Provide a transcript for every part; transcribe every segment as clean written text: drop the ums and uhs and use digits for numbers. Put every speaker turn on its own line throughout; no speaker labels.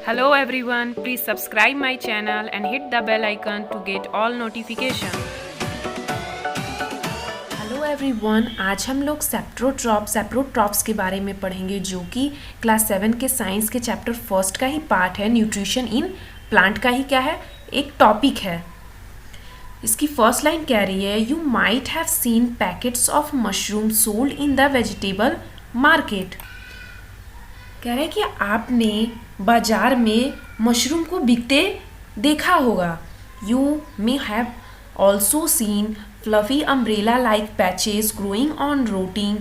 Hello everyone, please subscribe my channel and hit the bell icon to get all notification.
Hello everyone, आज हम लोग saprotrophs के बारे में पढ़ेंगे, जो कि क्लास 7 के साइंस के चैप्टर फर्स्ट का ही पार्ट है। न्यूट्रिशन इन प्लांट का ही क्या है, एक टॉपिक है। इसकी फर्स्ट लाइन कह रही है, you might have seen packets of mushroom sold in the vegetable market. कह रहे हैं कि आपने बाजार में मशरूम को बिकते देखा होगा। You may have also seen fluffy umbrella like patches growing on rotting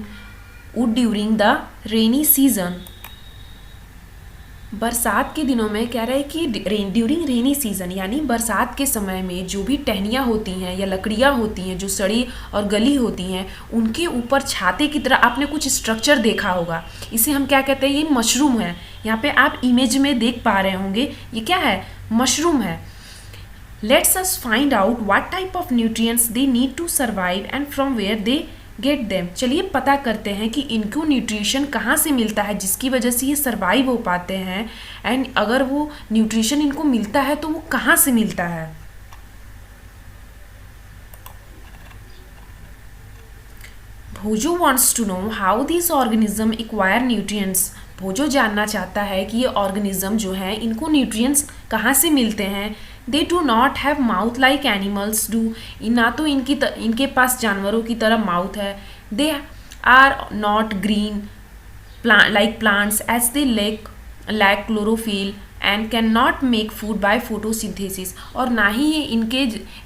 wood during the rainy season. बरसात के दिनों में कह रहे हैं कि ड्यूरिंग रेनी सीजन यानी बरसात के समय में जो भी टहनियाँ होती हैं या लकड़ियाँ होती हैं जो सड़ी और गली होती हैं, उनके ऊपर छाते की तरह आपने कुछ स्ट्रक्चर देखा होगा। इसे हम क्या कहते हैं, ये मशरूम है। यहाँ पे आप इमेज में देख पा रहे होंगे, ये क्या है, मशरूम है। Let's us find out what type of nutrients they need to survive and from where they get them. चलिए पता करते हैं कि इनको न्यूट्रिशन कहाँ से मिलता है जिसकी वजह से ये सर्वाइव हो पाते हैं, एंड अगर वो न्यूट्रिशन इनको मिलता है तो वो कहाँ से मिलता है। Bhojo wants to know how this organism acquire nutrients. Bhojo जानना चाहता है कि ये ऑर्गेनिज्म जो है इनको न्यूट्रिएंट्स कहाँ से मिलते हैं। They do not have mouth like animals do. ना तो इनके पास जानवरों की तरह माउथ है। They are not green like plants as they lack chlorophyll and can not make food by photosynthesis. और ना ही ये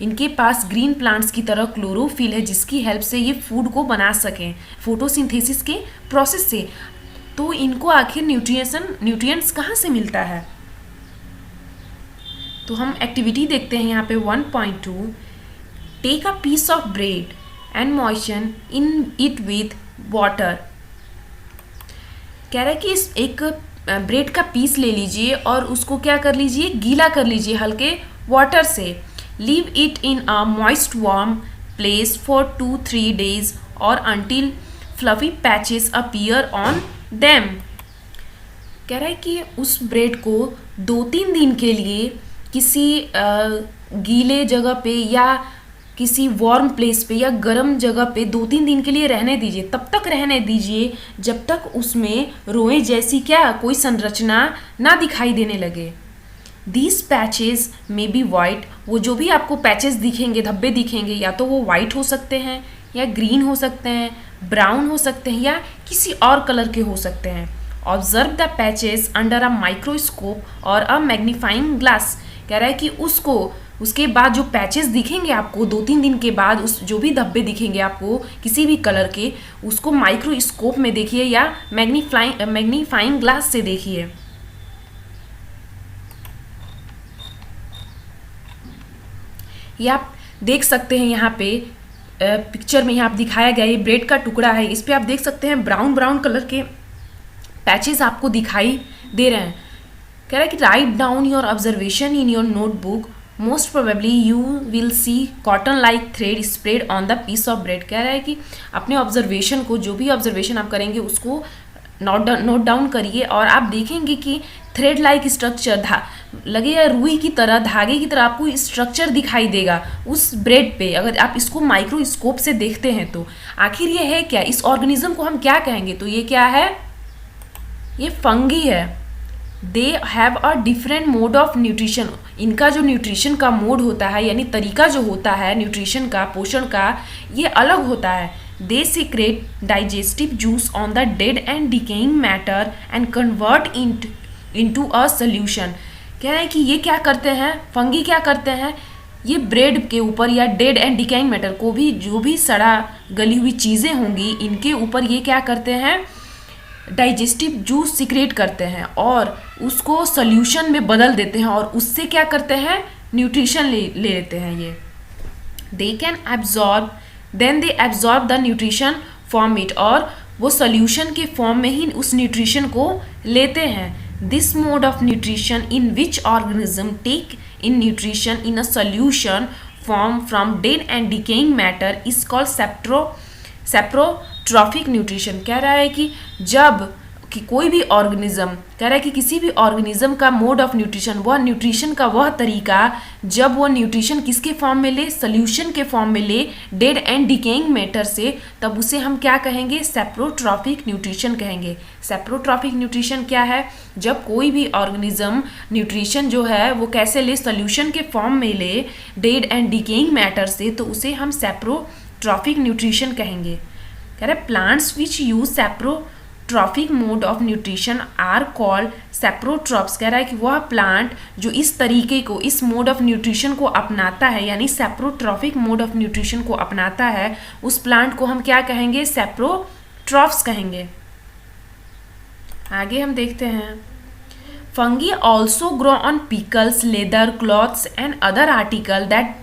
इनके पास ग्रीन प्लांट्स की तरह क्लोरोफिल है जिसकी हेल्प से ये फूड को बना सकें फोटोसिंथेसिस के प्रोसेस से। तो इनको आखिर न्यूट्रिएंट्स कहाँ से मिलता है। तो हम एक्टिविटी देखते हैं यहाँ पे 1.2। Take a piece of bread and moisture in it with water. कह रहा है कि इस एक ब्रेड का पीस ले लीजिए और उसको क्या कर लीजिए, गीला कर लीजिए हल्के वाटर से। Leave it in a moist warm place for 2-3 days और until fluffy patches appear on them. कह रहा है कि उस ब्रेड को 2-3 दिन के लिए किसी गीले जगह पे या किसी वार्म प्लेस पे या गर्म जगह पे 2-3 दिन के लिए रहने दीजिए। तब तक रहने दीजिए जब तक उसमें रोए जैसी क्या कोई संरचना ना दिखाई देने लगे। These patches may be white. वो जो भी आपको पैचेस दिखेंगे, धब्बे दिखेंगे, या तो वो वाइट हो सकते हैं या ग्रीन हो सकते हैं, ब्राउन हो सकते हैं या किसी और कलर के हो सकते हैं। Observe the patches under a microscope और अ मैग्नीफाइंग ग्लास। कह रहा है कि उसके बाद जो पैचेस दिखेंगे आपको 2-3 दिन के बाद, उस जो भी धब्बे दिखेंगे आपको किसी भी कलर के, उसको माइक्रोस्कोप में देखिए या मैग्नीफाइंग ग्लास से देखिए। ये आप देख सकते हैं यहाँ पे पिक्चर में यहाँ आप दिखाया गया, ये ब्रेड का टुकड़ा है। इस पे आप देख सकते हैं ब्राउन कलर के पैचेस आपको दिखाई दे रहे हैं। कह रहा है कि write down your observation in your notebook. Most probably you will see cotton like thread spread on the piece of bread. कह रहा है कि अपने ऑब्जर्वेशन को, जो भी ऑब्जर्वेशन आप करेंगे उसको नोट डाउन करिए और आप देखेंगे कि थ्रेड लाइक स्ट्रक्चर लगेगा, रुई की तरह, धागे की तरह आपको स्ट्रक्चर दिखाई देगा उस ब्रेड पे अगर आप इसको माइक्रोस्कोप से देखते हैं। तो आखिर ये है क्या, इस ऑर्गेनिज्म को हम क्या कहेंगे, तो ये क्या है, ये फंगी है। They have a different mode of nutrition. इनका जो न्यूट्रिशन का मोड होता है यानी तरीका जो होता है न्यूट्रिशन का, पोषण का, ये अलग होता है। They secrete digestive juice on the dead and decaying matter and convert into a solution. कह रहे हैं कि ये क्या करते हैं, फंगी क्या करते हैं, ये ब्रेड के ऊपर या डेड एंड डिकेइंग मैटर को भी, जो भी सड़ा गली हुई चीज़ें होंगी, इनके ऊपर ये क्या करते हैं, डाइजेस्टिव जूस सीक्रेट करते हैं और उसको सोल्यूशन में बदल देते हैं और उससे क्या करते हैं, न्यूट्रिशन ले लेते हैं ये। They can absorb, then they absorb the nutrition form it, और वो सोल्यूशन के फॉर्म में ही उस न्यूट्रिशन को लेते हैं। This mode of nutrition in which organism take in nutrition in a solution form from dead and decaying matter is called saprotrophic nutrition. कह रहा है कि जब कि कोई भी ऑर्गेनिज्म, कह रहा है कि किसी भी ऑर्गेनिज्म का मोड ऑफ न्यूट्रिशन, वह न्यूट्रिशन का वह तरीका जब वह न्यूट्रिशन किसके फॉर्म में ले, सोल्यूशन के फॉर्म में ले डेड एंड डिकेइंग मैटर से, तब उसे हम क्या कहेंगे, सेप्रोट्रॉफिक न्यूट्रिशन कहेंगे। सेप्रोट्रॉफिक न्यूट्रिशन क्या है, जब कोई भी ऑर्गेनिज्म न्यूट्रिशन जो है वो कैसे ले, सोल्यूशन के फॉर्म में ले डेड एंड डिकेइंग मैटर से, तो उसे हम सेप्रोट्रॉफिक न्यूट्रिशन कहेंगे। कह रहे plants which use saprotrophic mode of nutrition are called saprotrophs. कह रहा है कि वह प्लांट जो इस तरीके को, इस मोड ऑफ न्यूट्रिशन को अपनाता है, यानी सेप्रोट्रॉफिक मोड ऑफ न्यूट्रिशन को अपनाता है, उस प्लांट को हम क्या कहेंगे, सेप्रोट्रॉप्स कहेंगे। आगे हम देखते हैं, fungi also grow on pickles, leather, clothes and other article that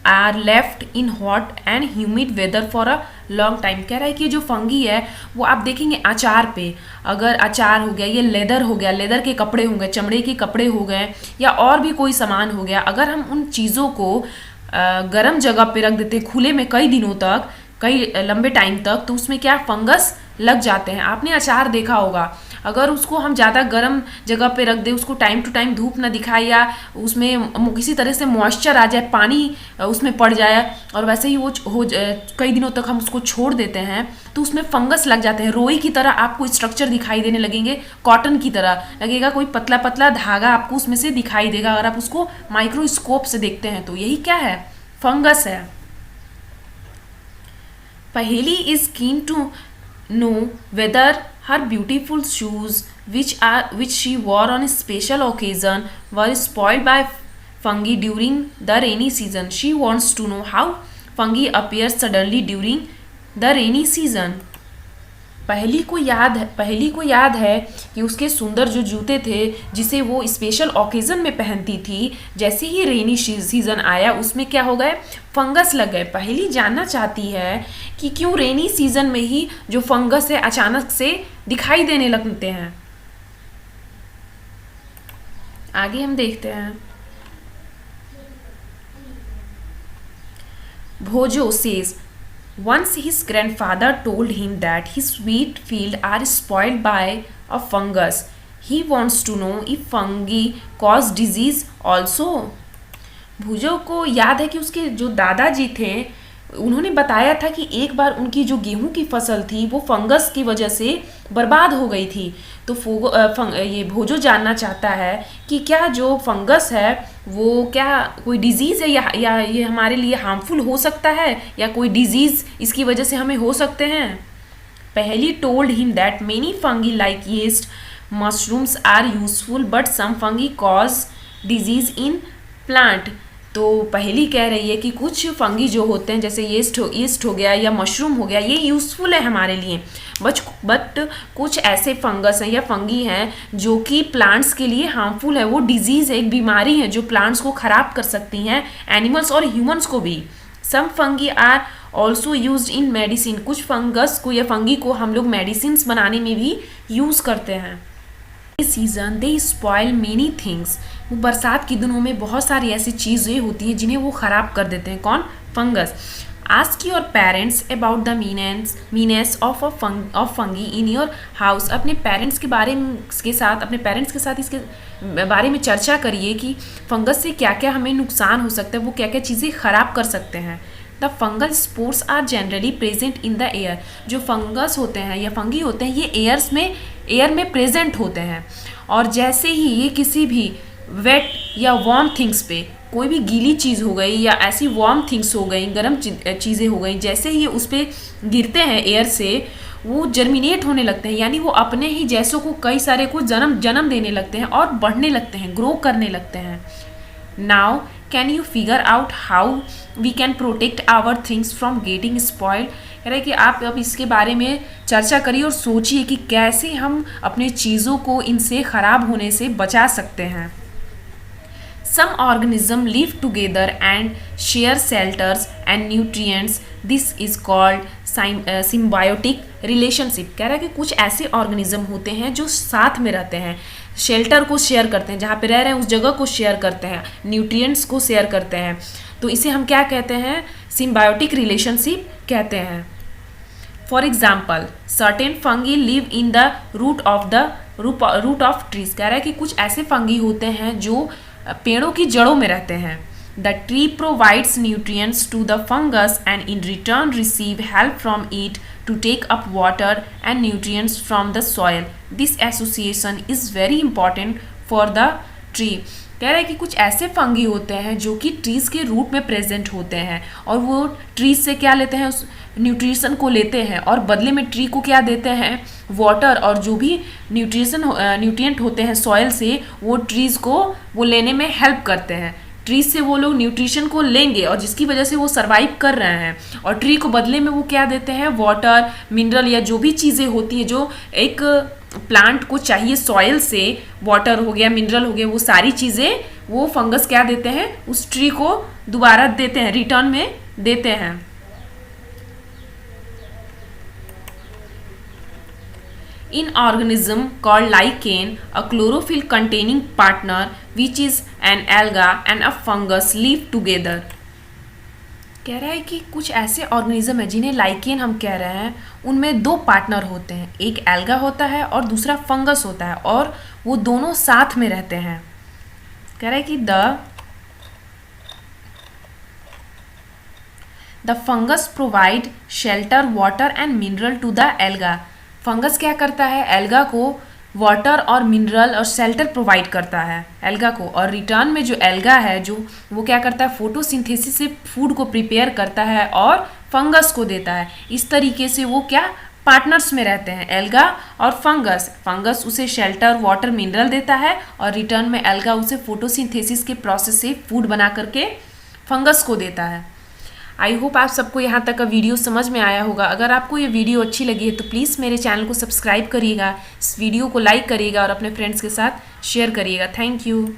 are left in hot and humid weather for a long time. कह रहा है कि जो फंगी है वो आप देखेंगे अचार पे, अगर अचार हो गया, ये लेदर हो गया, लेदर के कपड़े हो गए, चमड़े के कपड़े हो गए, या और भी कोई सामान हो गया, अगर हम उन चीज़ों को गर्म जगह पे रख देते हैं खुले में कई दिनों तक, कई लंबे टाइम तक, तो उसमें क्या फंगस लग जाते हैं। आपने अचार देखा होगा, अगर उसको हम ज़्यादा गर्म जगह पे रख दें, उसको टाइम टू टाइम धूप ना दिखाए, या उसमें किसी तरह से मॉइस्चर आ जाए, पानी उसमें पड़ जाए, और वैसे ही वो कई दिनों तक हम उसको छोड़ देते हैं, तो उसमें फंगस लग जाते हैं। रोई की तरह आपको स्ट्रक्चर दिखाई देने लगेंगे, कॉटन की तरह लगेगा, कोई पतला पतला धागा आपको उसमें से दिखाई देगा अगर आप उसको माइक्रोस्कोप से देखते हैं तो। यही क्या है, फंगस है। Paheli is keen to know whether her beautiful shoes which she wore on a special occasion were spoiled by fungi during the rainy season. She wants to know how fungi appear suddenly during the rainy season. पहेली को याद है कि उसके सुंदर जो जूते थे जिसे वो स्पेशल ओकेजन में पहनती थी, जैसे ही रेनी सीजन आया उसमें क्या हो गए, फंगस लग गए। पहेली जानना चाहती है कि क्यों रेनी सीजन में ही जो फंगस है अचानक से दिखाई देने लगते हैं। आगे हम देखते हैं, भोजो says once his grandfather told him that his wheat field are spoiled by a fungus. He wants to know if fungi cause disease also. भुजो को याद है कि उसके जो दादाजी थे उन्होंने बताया था कि एक बार उनकी जो गेहूं की फसल थी वो फंगस की वजह से बर्बाद हो गई थी। तो ये भोजो जानना चाहता है कि क्या जो फंगस है वो क्या कोई डिजीज़ है या ये हमारे लिए हार्मफुल हो सकता है, या कोई डिजीज़ इसकी वजह से हमें हो सकते हैं। Paheli told him that many fungi like yeast mushrooms are useful but some fungi cause disease in plant. तो पहली कह रही है कि कुछ फंगी जो होते हैं जैसे यीस्ट हो गया या मशरूम हो गया, ये यूज़फुल है हमारे लिए, बट कुछ ऐसे फंगस हैं या फंगी हैं जो कि प्लांट्स के लिए हार्मफुल है। वो डिजीज़ है, एक बीमारी है जो प्लांट्स को ख़राब कर सकती हैं, एनिमल्स और ह्यूमंस को भी। Some fungi are also use in medicine. कुछ फंगस को या फंगी को हम लोग मेडिसिन बनाने में भी यूज़ करते हैं। सीजन दे स्पॉइल मेनी थिंग्स। वो बरसात के दिनों में बहुत सारी ऐसी चीज़ें होती हैं जिन्हें वो ख़राब कर देते हैं। कौन? Fungus. Ask your parents about the menace of fungi in your house. अपने पेरेंट्स के साथ इसके बारे में चर्चा करिए कि फंगस से क्या क्या हमें नुकसान हो सकता है, वो क्या क्या चीज़ें ख़राब कर सकते हैं। The fungal spores are generally present in the air. जो फंगस होते हैं या फंगी होते हैं ये एयर में प्रेजेंट होते हैं, और जैसे ही ये किसी भी वेट या वार्म थिंग्स पे, कोई भी गीली चीज़ हो गई या ऐसी वार्म थिंग्स हो गई, गर्म चीज़ें हो गई, जैसे ही उस पर गिरते हैं एयर से, वो जर्मिनेट होने लगते हैं, यानी वो अपने ही जैसों को कई सारे को जन्म देने लगते हैं और बढ़ने लगते हैं, ग्रो करने लगते हैं। Now can you figure out how we can protect our things from getting spoiled. कह रहे कि आप अब इसके बारे में चर्चा करिए और सोचिए कि कैसे हम अपने चीज़ों को इनसे ख़राब होने से बचा सकते हैं। Some organisms live together and share shelters and nutrients. This is called symbiotic relationship. कह रहा है कि कुछ ऐसे ऑर्गेनिज्म होते हैं जो साथ में रहते हैं, शेल्टर को शेयर करते हैं, जहाँ पे रह रहे हैं उस जगह को शेयर करते हैं, न्यूट्रिएंट्स को शेयर करते हैं, तो इसे हम क्या कहते हैं? सिम्बायोटिक रिलेशनशिप कहते हैं। For example certain fungi live in the root of trees. कह रहा है कि कुछ ऐसे फंगी होते हैं जो पेड़ों की जड़ों में रहते हैं। The tree provides nutrients to the fungus and in return receive help from it to take up water and nutrients from the soil. This association is very important for the tree. कह रहा है कि कुछ ऐसे fungi होते हैं जो कि ट्रीज के रूट में प्रेजेंट होते हैं और वो ट्रीज से क्या लेते हैं, उस न्यूट्रिशन को लेते हैं और बदले में ट्री को क्या देते हैं, वाटर और जो भी न्यूट्रिएंट होते हैं सॉइल से, वो ट्रीज को वो लेने में हेल्प करते हैं। ट्री से वो लोग न्यूट्रिशन को लेंगे और जिसकी वजह से वो सरवाइव कर रहे हैं, और ट्री को बदले में वो क्या देते हैं, वाटर, मिनरल या जो भी चीज़ें होती है जो एक प्लांट को चाहिए सॉइल से, वाटर हो गया, मिनरल हो गया, वो सारी चीज़ें वो फंगस क्या देते हैं, उस ट्री को दोबारा देते हैं, रिटर्न में देते हैं। In organism called lichen, a chlorophyll containing partner which is an alga and a fungus live together. कह रहा है कि कुछ ऐसे ऑर्गेनिज्म है जिन्हें लाइकेन हम कह रहे हैं, उनमें दो पार्टनर होते हैं, एक एल्गा होता है और दूसरा फंगस होता है और वो दोनों साथ में रहते हैं। कह रहा है कि the fungus provide shelter, water and mineral to the alga. Fungus क्या करता है, एल्गा को वाटर और मिनरल और शेल्टर प्रोवाइड करता है एल्गा को, और रिटर्न में जो एल्गा है जो वो क्या करता है, फोटोसिंथेसिस से फूड को प्रिपेयर करता है और फंगस को देता है। इस तरीके से वो क्या पार्टनर्स में रहते हैं, एल्गा और फंगस। फंगस उसे शेल्टर, वाटर, मिनरल देता है और रिटर्न में एल्गा उसे फोटोसिंथेसिस के प्रोसेस से फूड बना करके फंगस को देता है। आई होप आप सबको यहाँ तक का वीडियो समझ में आया होगा। अगर आपको ये वीडियो अच्छी लगी है तो प्लीज़ मेरे चैनल को सब्सक्राइब करिएगा, इस वीडियो को लाइक करिएगा और अपने फ्रेंड्स के साथ शेयर करिएगा। Thank you.